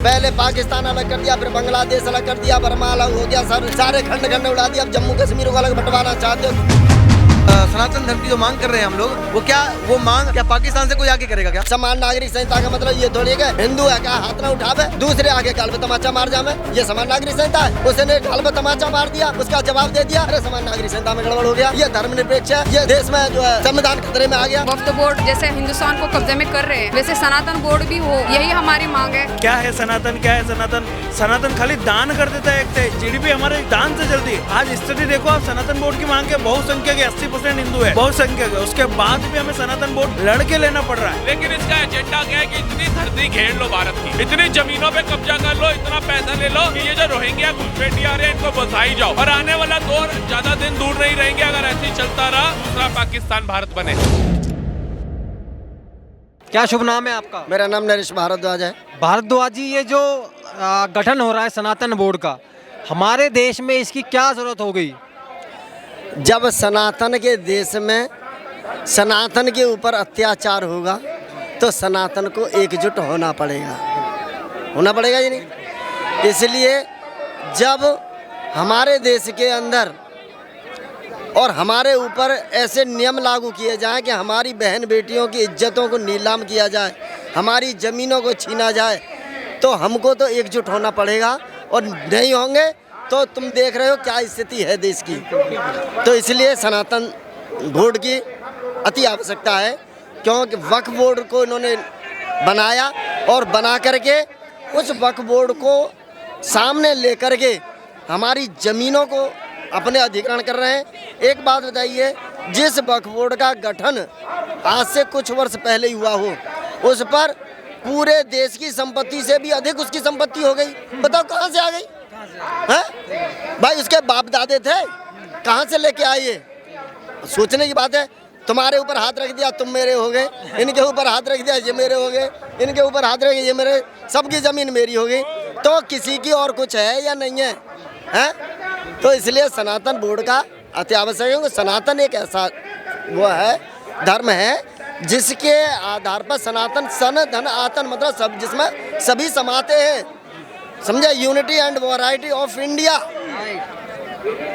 पहले पाकिस्तान अलग कर दिया, फिर बांग्लादेश अलग कर दिया, बर्मा अलग हो गया, सारे खंड खंड उड़ा दिया। अब जम्मू कश्मीर को अलग बंटवाना चाहते हो। सनातन धर्म की जो मांग कर रहे हैं हम लोग, वो मांग क्या पाकिस्तान से कोई आगे करेगा क्या? समान नागरिक संहिता का मतलब ये थोड़ी है हिंदू है क्या हाथ ना उठावे, दूसरे आगे गाल पे तमाचा मार जावे। ये समान नागरिक संहिता है। उसने गाल पे तमाचा मार दिया, उसका जवाब दे दिया, अरे समान नागरिक संहिता में गड़बड़ हो गया। ये धर्मनिरपेक्ष है, ये देश में जो है संविधान खतरे में आ गया। वक्फ बोर्ड जैसे हिंदुस्तान को कब्जे में कर रहे हैं, वैसे सनातन बोर्ड भी हो, यही हमारी मांग है। क्या है सनातन, क्या है सनातन? सनातन खाली दान कर देता है, एक जीडीपी हमारे दान से चलती है। आज स्थिति देखो आप, सनातन बोर्ड की मांग है, बहुसंख्यक 80% हिंदू है, बहुसंख्यक है, उसके बाद भी हमें सनातन बोर्ड लड़के लेना पड़ रहा है। लेकिन इसका एजेंडा क्या है कि इतनी धरती घेर लो भारत की, इतनी जमीनों पे कब्जा कर लो, इतना पैसा ले लो कि ये जो रोहिंग्या घुसपैठी आ रहे हैं इनको बसाई जाओ। और आने वाला दौर ज्यादा दिन दूर नहीं रहेंगे अगर ऐसे ही चलता रहा, दूसरा पाकिस्तान भारत बने। क्या शुभ नाम है आपका? मेरा नाम नरेश भारद्वाज है। भारद्वाज जी, ये जो गठन हो रहा है सनातन बोर्ड का, हमारे देश में इसकी क्या जरूरत हो गई? जब सनातन के देश में सनातन के ऊपर अत्याचार होगा तो सनातन को एकजुट होना पड़ेगा या नहीं? इसलिए जब हमारे देश के अंदर और हमारे ऊपर ऐसे नियम लागू किए जाएं कि हमारी बहन बेटियों की इज्जतों को नीलाम किया जाए, हमारी ज़मीनों को छीना जाए, तो हमको तो एकजुट होना पड़ेगा। और नहीं होंगे तो तुम देख रहे हो क्या स्थिति है देश की। तो इसलिए सनातन बोर्ड की अति आवश्यकता है, क्योंकि वक्फ बोर्ड को इन्होंने बनाया और बना करके उस वक्फ बोर्ड को सामने लेकर के हमारी ज़मीनों को अपने अधिग्रहण कर रहे हैं। एक बात बताइए, जिस वक्फ बोर्ड का गठन आज से कुछ वर्ष पहले हुआ हो, उस पर पूरे देश की संपत्ति से भी अधिक उसकी संपत्ति हो गई। बताओ कहाँ से आ गई है भाई? उसके बाप दादे थे, कहाँ से लेके आए? ये सोचने की बात है। तुम्हारे ऊपर हाथ रख दिया तुम मेरे हो गए, इनके ऊपर हाथ रख दिया ये मेरे हो गए, इनके ऊपर हाथ रख ये मेरे, सबकी ज़मीन मेरी हो गई। तो किसी की और कुछ है या नहीं है, हैं? तो इसलिए सनातन बोर्ड का अति आवश्यक है। सनातन एक ऐसा वो है, धर्म है जिसके आधार पर सनातन सन धन आतन मतलब सब, जिसमें सभी समाते हैं। समझे? Unity and variety of India,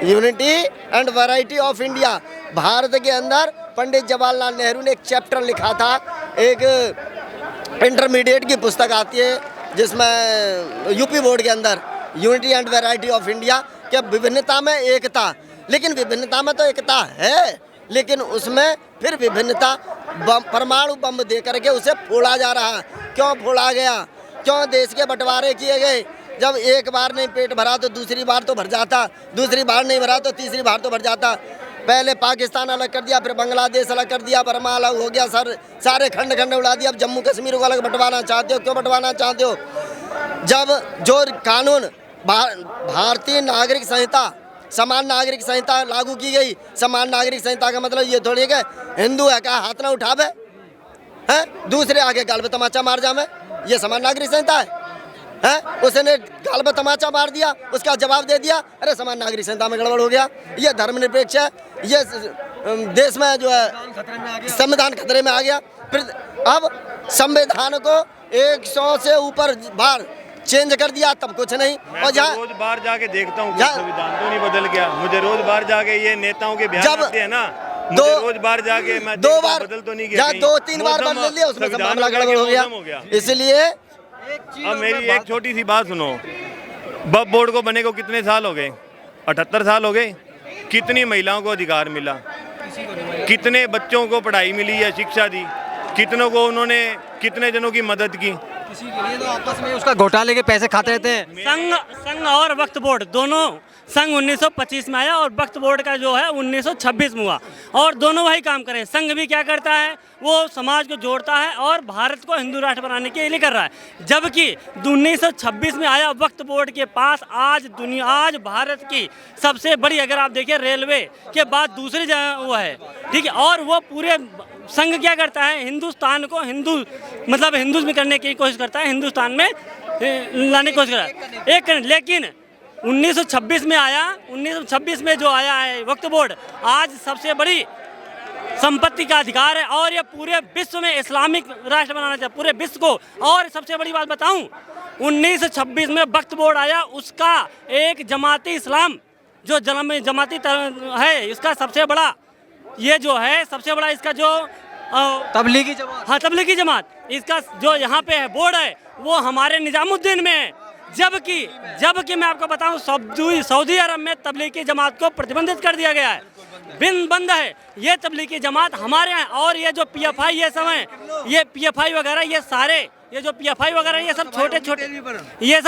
unity and variety of India. Bharat के अंदर पंडित जवाहरलाल नेहरू ने एक चैप्टर लिखा था, एक इंटरमीडिएट की पुस्तक आती है जिसमें यूपी बोर्ड के अंदर unity and variety of India, क्या विभिन्नता में एकता। लेकिन विभिन्नता में तो एकता है, लेकिन उसमें फिर विभिन्नता परमाणु बम दे करके उसे फोड़ा जा रहा। क्यों फोड़ा गया? क्यों देश के बंटवारे किए गए? जब एक बार नहीं पेट भरा तो दूसरी बार तो भर जाता, दूसरी बार नहीं भरा तो तीसरी बार तो भर जाता। पहले पाकिस्तान अलग कर दिया, फिर बांग्लादेश अलग कर दिया, बर्मा अलग हो गया, सारे खंड खंड उड़ा दिया। अब जम्मू कश्मीर को अलग बंटवाना चाहते हो। क्यों बंटवाना चाहते हो? जब जो कानून भारतीय नागरिक संहिता, समान नागरिक संहिता लागू की गई। समान नागरिक संहिता का मतलब ये थोड़ी है हिंदू है क्या हाथ ना उठावे, हैं? दूसरे आगे गाल पे तमाचा मार जावे। ये समान नागरिक संहिता है? उसने गाल पे तमाचा मार दिया, उसका जवाब दे दिया, अरे समान नागरिक संहिता में गड़बड़ हो गया। ये धर्मनिरपेक्ष है, ये देश में जो है संविधान खतरे में आ गया। फिर अब संविधान को 100 से ऊपर बार चेंज कर दिया, तब कुछ नहीं। और जहाँ रोज बाहर जाके देखता हूँ संविधान तो नहीं बदल गया। मुझे रोज बाहर जाके ये नेताओं के बयान आते हैं ना, मुझे रोज बाहर जाके मैं 2 बार बदल तो नहीं गया, 2-3 बार बदल दिया, उसमें मामला गड़बड़ हो गया। इसलिए अब मेरी एक छोटी सी बात सुनो, वक्फ बोर्ड को बने को कितने साल हो गए? 78 साल हो गए। कितनी महिलाओं को अधिकार मिला? कितने बच्चों को पढ़ाई मिली या शिक्षा दी? कितनों को उन्होंने, कितने जनों की मदद की? किसी के लिए तो आपस में उसका घोटाले के पैसे खाते रहते हैं। संघ और वक्फ बोर्ड दोनों, संघ 1925 में आया और वक्फ बोर्ड का जो है 1926 में हुआ, और दोनों वही काम करें। संघ भी क्या करता है, वो समाज को जोड़ता है और भारत को हिंदू राष्ट्र बनाने के लिए कर रहा है। जबकि 1926 में आया वक्फ बोर्ड के पास आज भारत की सबसे बड़ी, अगर आप देखिए रेलवे के बाद दूसरी जगह वो है, ठीक है। और वो पूरे संघ क्या करता है, हिंदुस्तान को हिंदुज़्म में करने की कोशिश करता है, हिंदुस्तान में लाने की कोशिश करता है। एक लेकिन 1926 में आया, 1926 में जो आया है वक्फ बोर्ड, आज सबसे बड़ी संपत्ति का अधिकार है और ये पूरे विश्व में इस्लामिक राष्ट्र बनाना चाहिए, पूरे विश्व को। और सबसे बड़ी बात बताऊं, 1926 में वक्फ बोर्ड आया, उसका एक जमाती इस्लाम जो जमाती है, इसका सबसे बड़ा ये जो है, सबसे बड़ा इसका जो तबलीगी जमात, हाँ तबलीगी जमात, इसका जो यहाँ पे है बोर्ड है वो हमारे निजामुद्दीन में है। जबकि मैं आपको बताऊं, सऊदी अरब में तबलीगी जमात को प्रतिबंधित कर दिया गया है, बंद है ये तबलीगी जमात हमारे यहाँ। और ये जो PFI ये सब है, ये PFI वगैरह, ये सारे ये जो PFI वगैरह ये सब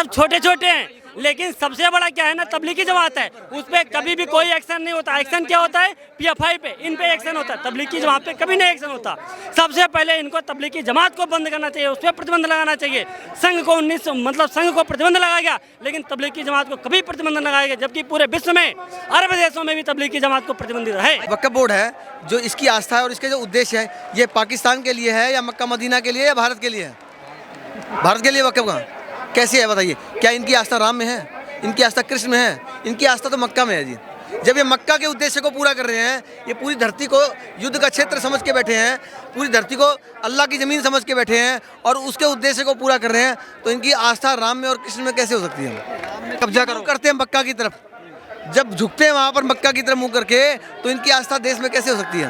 छोटे छोटे हैं, लेकिन सबसे बड़ा क्या है ना, तबलीगी जमात है, उस पर कभी भी कोई एक्शन नहीं होता। एक्शन क्या होता है? PFI पे, इन पे एक्शन होता है, तबलीगी जमात पे कभी नहीं एक्शन होता। सबसे पहले इनको तबलीगी जमात को बंद करना चाहिए, उस पर प्रतिबंध लगाना चाहिए। संघ को प्रतिबंध लगाया गया, लेकिन तबलीगी जमात को कभी प्रतिबंध लगाया गया, जबकि पूरे विश्व में अरब देशों में भी तबलीगी जमात को प्रतिबंधित है। वक्फ बोर्ड है जो इसकी आस्था है और इसके जो उद्देश्य है, ये पाकिस्तान के लिए है या मक्का मदीना के लिए या भारत के लिए है? भारत के लिए वक्फ का कैसी है बताइए? क्या इनकी आस्था राम में है? इनकी आस्था कृष्ण में है? इनकी आस्था तो मक्का में है जी। जब ये मक्का के उद्देश्य को पूरा कर रहे हैं, ये पूरी धरती को युद्ध का क्षेत्र समझ के बैठे हैं, पूरी धरती को अल्लाह की ज़मीन समझ के बैठे हैं और उसके उद्देश्य को पूरा कर रहे हैं, तो इनकी आस्था राम में और कृष्ण में कैसे हो सकती है? कब्जा करते हैं मक्का की तरफ, जब झुकते हैं वहाँ पर मक्का की तरफ मुँह करके, तो इनकी आस्था देश में कैसे हो सकती है?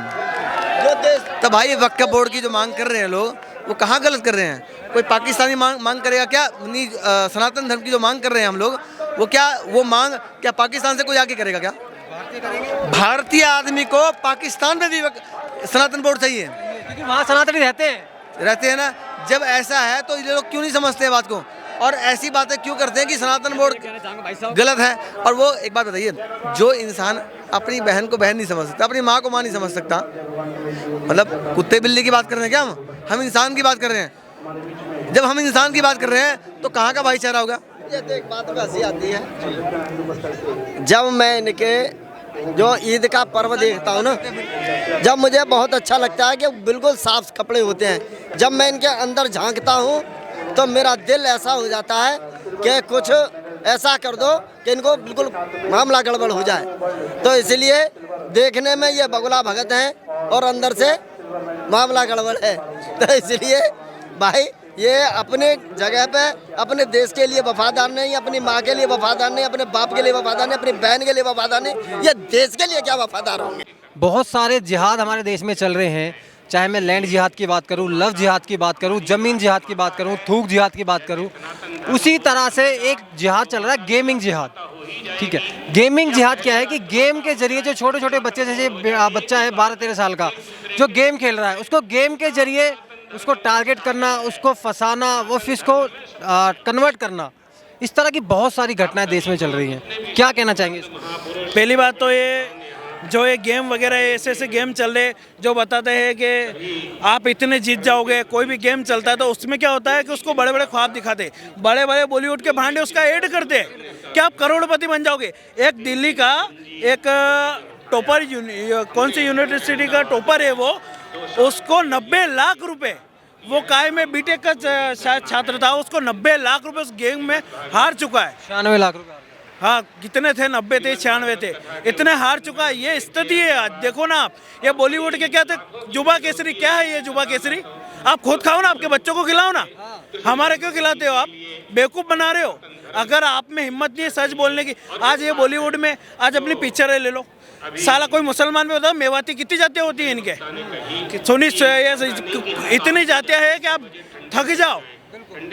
जो देश, तो भाई वक्फ बोर्ड की जो मांग कर रहे हैं लोग, वो कहाँ गलत कर रहे हैं? कोई पाकिस्तानी मांग करेगा क्या? सनातन धर्म की जो मांग कर रहे हैं हम लोग, वो मांग क्या पाकिस्तान से कोई आके करेगा क्या? भारतीय आदमी को पाकिस्तान में भी सनातन बोर्ड चाहिए, क्योंकि वहाँ सनातनी रहते हैं ना। जब ऐसा है तो ये लोग क्यों नहीं समझते बात को, और ऐसी बातें क्यों करते हैं कि सनातन बोर्ड गलत है? और वो एक बात बताइए, जो इंसान अपनी बहन को बहन नहीं समझ सकता, अपनी माँ को माँ नहीं समझ सकता, मतलब कुत्ते बिल्ली की बात कर रहे हैं क्या? हम इंसान की बात कर रहे हैं। जब हम इंसान की बात कर रहे हैं तो कहाँ का भाईचारा होगा? ये तो एक बात हंसी आती है, जब मैं इनके जो ईद का पर्व देखता हूँ ना, जब मुझे बहुत अच्छा लगता है कि बिल्कुल साफ कपड़े होते हैं। जब मैं इनके अंदर झांकता हूँ तो मेरा दिल ऐसा हो जाता है कि कुछ ऐसा कर दो कि इनको बिल्कुल मामला गड़बड़ हो जाए। तो इसलिए देखने में ये बगुला भगत हैं और अंदर से मामला गड़बड़ है। तो इसलिए भाई ये अपने जगह पे अपने देश के लिए वफादार नहीं, अपनी माँ के लिए वफादार नहीं, अपने बाप के लिए वफादार नहीं, अपनी बहन के लिए वफादार नहीं, ये देश के लिए क्या वफादार होंगे? बहुत सारे जिहाद हमारे देश में चल रहे हैं, चाहे मैं लैंड जिहाद की बात करूं, लव जिहाद की बात करूं, ज़मीन जिहाद की बात करूं, थूक जिहाद की बात करूं। उसी तरह से एक जिहाद चल रहा है, गेमिंग जिहाद। ठीक है, गेमिंग जिहाद क्या है कि गेम के जरिए जो छोटे छोटे बच्चे, जैसे बच्चा है 12-13 साल का जो गेम खेल रहा है, उसको गेम के जरिए उसको टारगेट करना, उसको फंसाना, वो फिर उसको कन्वर्ट करना, इस तरह की बहुत सारी घटनाएं देश में चल रही हैं। क्या कहना चाहेंगे इसको? पहली बात तो ये जो ये गेम वगैरह ऐसे गेम चल रहे जो बताते हैं कि आप इतने जीत जाओगे, कोई भी गेम चलता है तो उसमें क्या होता है कि उसको बड़े बड़े ख्वाब दिखाते, बड़े बड़े बॉलीवुड के भांडे उसका ऐड करते कि आप करोड़पति बन जाओगे। एक दिल्ली का एक टॉपर, कौन सी यूनिवर्सिटी का टॉपर है वो, उसको 90 लाख रुपए, वो काय में बीटेक का छात्र था, उसको 90 लाख रुपए उस गेम में हार चुका है। 96 लाख रुपए, हाँ कितने थे, 90 थे, 96 थे, इतने हार चुका है। ये स्थिति है आज। देखो ना आप, ये बॉलीवुड के क्या थे, जुबा केसरी, क्या है ये जुबा केसरी? आप खुद खाओ ना, आपके बच्चों को खिलाओ ना, हमारे क्यों खिलाते हो? आप बेवकूफ़ बना रहे हो। अगर आप में हिम्मत नहीं है सच बोलने की, आज ये बॉलीवुड में आज अपनी पिक्चरें ले लो, साला कोई मुसलमान में बताओ मेवाती कितनी जातियाँ होती हैं इनके, सोनी इतनी जातियाँ हैं कि आप थक जाओ,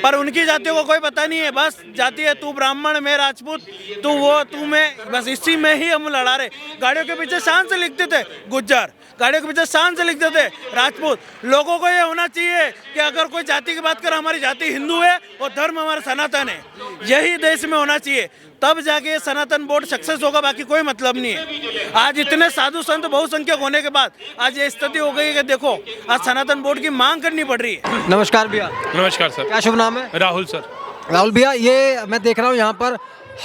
पर उनकी जातियों को कोई पता नहीं है। बस जाति है, तू ब्राह्मण, मैं राजपूत, तू वो, तू मैं, बस इसी में ही हम लड़ा रहे। गाड़ियों के पीछे शान से लिखते थे गुज्जर, गाड़ियों के पीछे शान से लिखते थे राजपूत। लोगों को ये होना चाहिए कि अगर कोई जाति की बात करे, हमारी जाति हिंदू है और धर्म हमारा सनातन है, यही देश में होना चाहिए, तब जाके सनातन बोर्ड सक्सेस होगा, बाकी कोई मतलब नहीं है। आज इतने साधु संत बहुसंख्यक होने के बाद आज ये स्थिति हो गई है कि देखो आज सनातन बोर्ड की मांग करनी पड़ रही है। नमस्कार भैया। नमस्कार सर। क्या शुभ नाम है? राहुल सर। राहुल भैया, ये मैं देख रहा हूँ यहाँ पर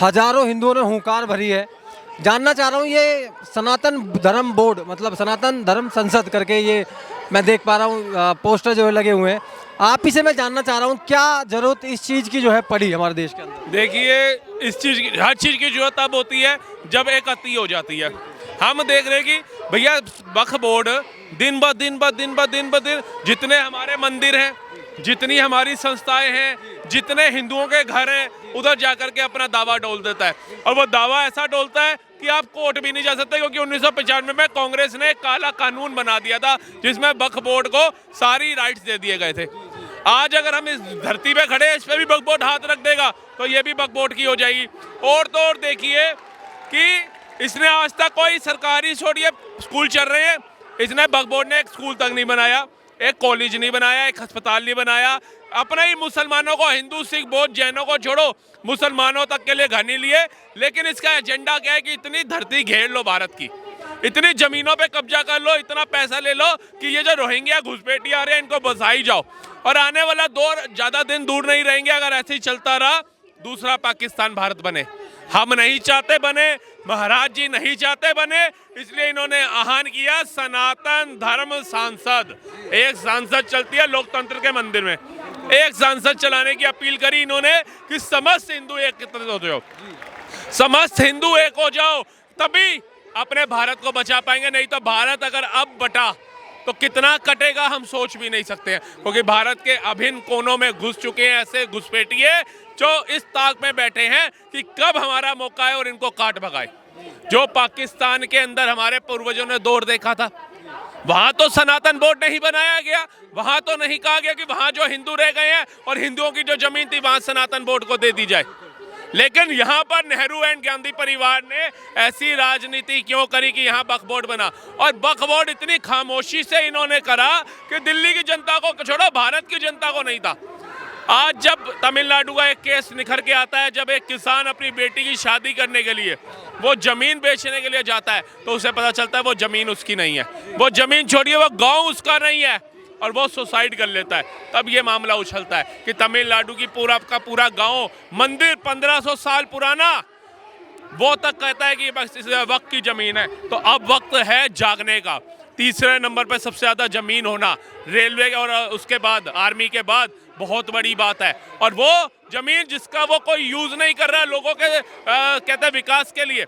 हजारों हिंदुओं ने हुंकार भरी है। जानना चाह रहा हूँ, ये सनातन धर्म बोर्ड, मतलब सनातन धर्म संसद करके ये मैं देख पा रहा हूँ पोस्टर जो है लगे हुए हैं, आप ही से मैं जानना चाह रहा हूँ क्या जरूरत इस चीज़ की जो है पड़ी हमारे देश के अंदर? देखिए, इस चीज़ की, हर चीज़ की जरूरत तब होती है जब एक अति हो जाती है। हम देख रहे हैं कि भैया वक्फ बोर्ड दिन ब दिन जितने हमारे मंदिर हैं, जितनी हमारी संस्थाएं हैं, जितने हिंदुओं के घर हैं, उधर जाकर के अपना दावा डोल देता है। और वो दावा ऐसा डोलता है कि आप कोर्ट भी नहीं जा सकते, क्योंकि 1995 में कांग्रेस ने काला कानून बना दिया था जिसमें वक्फ बोर्ड को सारी राइट्स दे दिए गए थे। आज अगर हम इस धरती पे खड़े, इस पे भी वक्फ बोर्ड हाथ रख देगा तो ये भी वक्फ बोर्ड की हो जाएगी। और तो और देखिए कि इसने आज तक कोई सरकारी छोड़िए स्कूल चल रहे हैं, इसने वक्फ बोर्ड ने एक स्कूल तक नहीं बनाया, एक कॉलेज नहीं बनाया, एक अस्पताल नहीं बनाया। अपने ही मुसलमानों को, हिंदू सिख बौद्ध जैनों को छोड़ो, मुसलमानों तक के लिए घर नहीं लिए। लेकिन इसका एजेंडा क्या है कि इतनी धरती घेर लो भारत की, इतनी जमीनों पे कब्जा कर लो, इतना पैसा ले लो कि ये जो रोहिंग्या घुसपैठी आ रहे हैं इनको बसाई जाओ। और आने वाला दौर ज़्यादा दिन दूर नहीं रहेंगे, अगर ऐसे ही चलता रहा दूसरा पाकिस्तान भारत बने। हम नहीं चाहते बने, महाराज जी नहीं चाहते बने, इसलिए इन्होंने आह्वान किया सनातन धर्म सांसद। एक सांसद चलती है लोकतंत्र के मंदिर में, एक सांसद चलाने की अपील करी इन्होंने कि समस्त हिंदू एकत्रित हो जाओ, समस्त हिंदू एक हो जाओ, तभी अपने भारत को बचा पाएंगे। नहीं तो भारत अगर अब बटा तो कितना कटेगा हम सोच भी नहीं सकते हैं, क्योंकि भारत के अभिन्न कोनों में घुस चुके हैं ऐसे घुसपैठिए जो इस ताक में बैठे हैं कि कब हमारा मौका है और इनको काट भगाए। जो पाकिस्तान के अंदर हमारे पूर्वजों ने दौर देखा था, वहां तो सनातन बोर्ड नहीं बनाया गया, वहां तो नहीं कहा गया कि वहां जो हिंदू रह गए हैं और हिंदुओं की जो जमीन थी वहां सनातन बोर्ड को दे दी जाए। लेकिन यहाँ पर नेहरू एंड गांधी परिवार ने ऐसी राजनीति क्यों करी कि यहाँ वक्फ बोर्ड बना। और वक्फ बोर्ड इतनी खामोशी से इन्होंने करा कि दिल्ली की जनता को छोड़ो, भारत की जनता को नहीं था। आज जब तमिलनाडु का एक केस निखर के आता है, जब एक किसान अपनी बेटी की शादी करने के लिए वो जमीन बेचने के लिए जाता है तो उसे पता चलता है वो जमीन उसकी नहीं है, वो जमीन छोड़िए वो गांव उसका नहीं है, और वो सुसाइड कर लेता है। तब ये मामला उछलता है कि तमिलनाडु की पूरा का पूरा गांव, मंदिर 1500 साल पुराना, वो तक कहता है कि ये बस इस वक्त की जमीन है। तो अब वक्त है जागने का। तीसरे नंबर पर सबसे ज़्यादा ज़मीन होना रेलवे और उसके बाद आर्मी के बाद बहुत बड़ी बात है। और वो ज़मीन जिसका वो कोई यूज़ नहीं कर रहा है लोगों के कहते हैं विकास के लिए,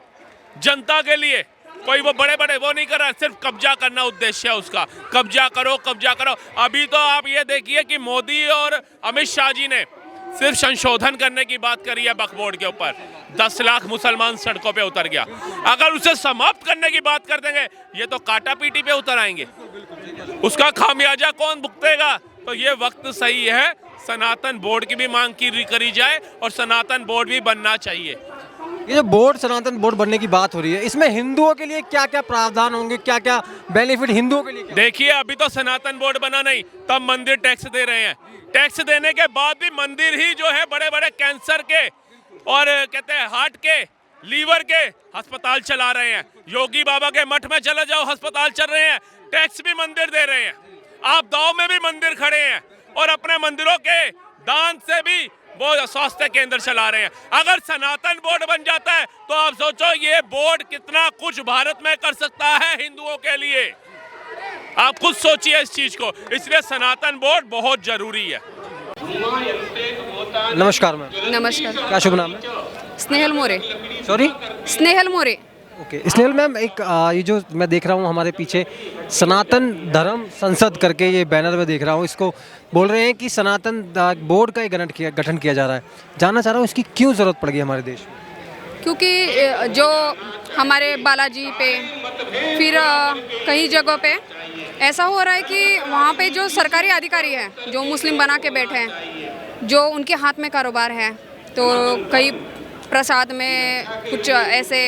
जनता के लिए, कोई वो बड़े बड़े वो नहीं कर रहा है, सिर्फ कब्जा करना उद्देश्य है उसका। कब्जा करो, कब्जा करो। अभी तो आप ये देखिए कि मोदी और अमित शाह जी ने सिर्फ संशोधन करने की बात करी है वक्फ बोर्ड के ऊपर। 10 लाख मुसलमान सड़कों पे उतर गया। अगर उसे समाप्त करने की बात कर देंगे ये तो काटा पीटी पे उतर आएंगे, उसका खामियाजा कौन भुगतेगा। तो ये वक्त सही है सनातन बोर्ड की भी मांग की करी जाए और सनातन बोर्ड भी बनना चाहिए। ये जो बोर्ड, सनातन बोर्ड बनने की बात हो रही है, इसमें हिंदुओं के लिए क्या क्या प्रावधान होंगे, क्या क्या बेनिफिट हिंदुओं के लिए? देखिए अभी तो सनातन बोर्ड बना नहीं, तब मंदिर टैक्स दे रहे हैं। टैक्स देने के बाद भी मंदिर ही जो है बड़े बड़े कैंसर के और कहते हैं हार्ट के, लीवर के अस्पताल चला रहे हैं। योगी बाबा के मठ में चले जाओ, अस्पताल चल रहे हैं, टैक्स भी मंदिर दे रहे हैं। आपदाओं में भी मंदिर खड़े हैं और अपने मंदिरों के दान से भी वो स्वास्थ्य केंद्र चला रहे हैं। अगर सनातन बोर्ड बन जाता है तो आप सोचो ये बोर्ड कितना कुछ भारत में कर सकता है हिंदुओं के लिए। आप खुद सोचिए इस चीज को, इसलिए सनातन बोर्ड बहुत जरूरी है। नमस्कार मैम। नमस्कार। क्या शुभ नाम है? स्नेहल मोरे। सॉरी, स्नेहल मोरे। ओके स्नेहल मैम, एक ये जो मैं देख रहा हूँ हमारे पीछे सनातन धर्म संसद करके ये बैनर में देख रहा हूँ, इसको बोल रहे हैं कि सनातन बोर्ड का गठन किया जा रहा है। जानना चाह रहा हूँ इसकी क्यों ज़रूरत पड़ गई हमारे देश में? क्योंकि जो हमारे बालाजी पे फिर कई जगहों पे ऐसा हो रहा है कि वहाँ पे जो सरकारी अधिकारी हैं जो मुस्लिम बना के बैठे हैं, जो उनके हाथ में कारोबार है, तो कई प्रसाद में कुछ ऐसे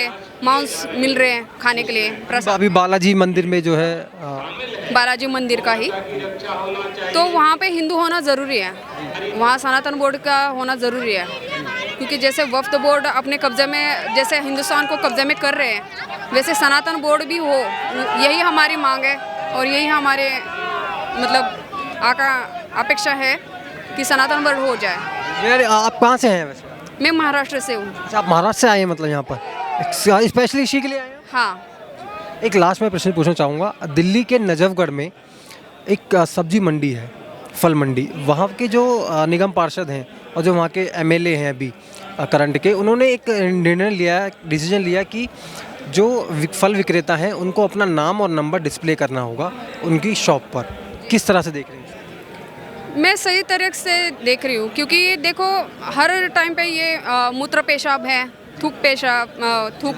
मांस मिल रहे हैं खाने के लिए। प्रसाद अभी बालाजी मंदिर में जो है बालाजी मंदिर का ही, तो वहाँ पे हिंदू होना ज़रूरी है, वहाँ सनातन बोर्ड का होना ज़रूरी है। क्योंकि जैसे वक्फ बोर्ड अपने कब्जे में, जैसे हिंदुस्तान को कब्जे में कर रहे हैं, वैसे सनातन बोर्ड भी हो, यही हमारी मांग है और यही हमारे मतलब अपेक्षा है कि सनातन बोर्ड हो जाए। यार आप कहाँ से हैं वैसे? मैं महाराष्ट्र से हूँ। अच्छा, आप महाराष्ट्र से आए हैं मतलब यहाँ पर स्पेशली इसी के लिए आए हैं? हाँ। एक लास्ट में प्रश्न पूछना चाहूँगा। दिल्ली के नजफगढ़ में एक सब्जी मंडी है, फल मंडी, वहाँ के जो निगम पार्षद हैं और जो वहाँ के एमएलए हैं अभी करंट के, उन्होंने एक डिसीजन लिया कि जो फल विक्रेता हैं उनको अपना नाम और नंबर डिस्प्ले करना होगा उनकी शॉप पर। किस तरह से देख रहे हैं? मैं सही तरह से देख रही हूँ, क्योंकि देखो हर टाइम पे ये मूत्र पेशाब है, थूक पेशाब, थूक,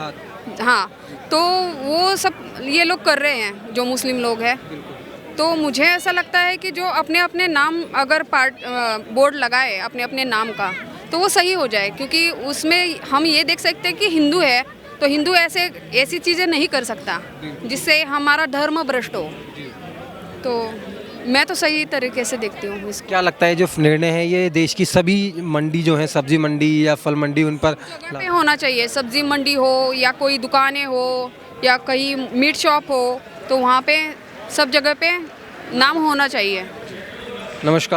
हाँ, तो वो सब ये लोग कर रहे हैं जो मुस्लिम लोग हैं। तो मुझे ऐसा लगता है कि जो अपने अपने नाम अगर बोर्ड लगाए अपने अपने नाम का, तो वो सही हो जाए, क्योंकि उसमें हम ये देख सकते हैं कि हिंदू है तो हिंदू ऐसी चीज़ें नहीं कर सकता जिससे हमारा धर्म भ्रष्ट हो। तो मैं तो सही तरीके से देखती हूँ इसको। क्या लगता है जो निर्णय है ये देश की सभी मंडी जो है, सब्जी मंडी या फल मंडी, उन पर पे होना चाहिए? सब्जी मंडी हो या कोई दुकानें हो या कहीं मीट शॉप हो, तो वहाँ पे सब जगह पे नाम होना चाहिए। नमस्कार।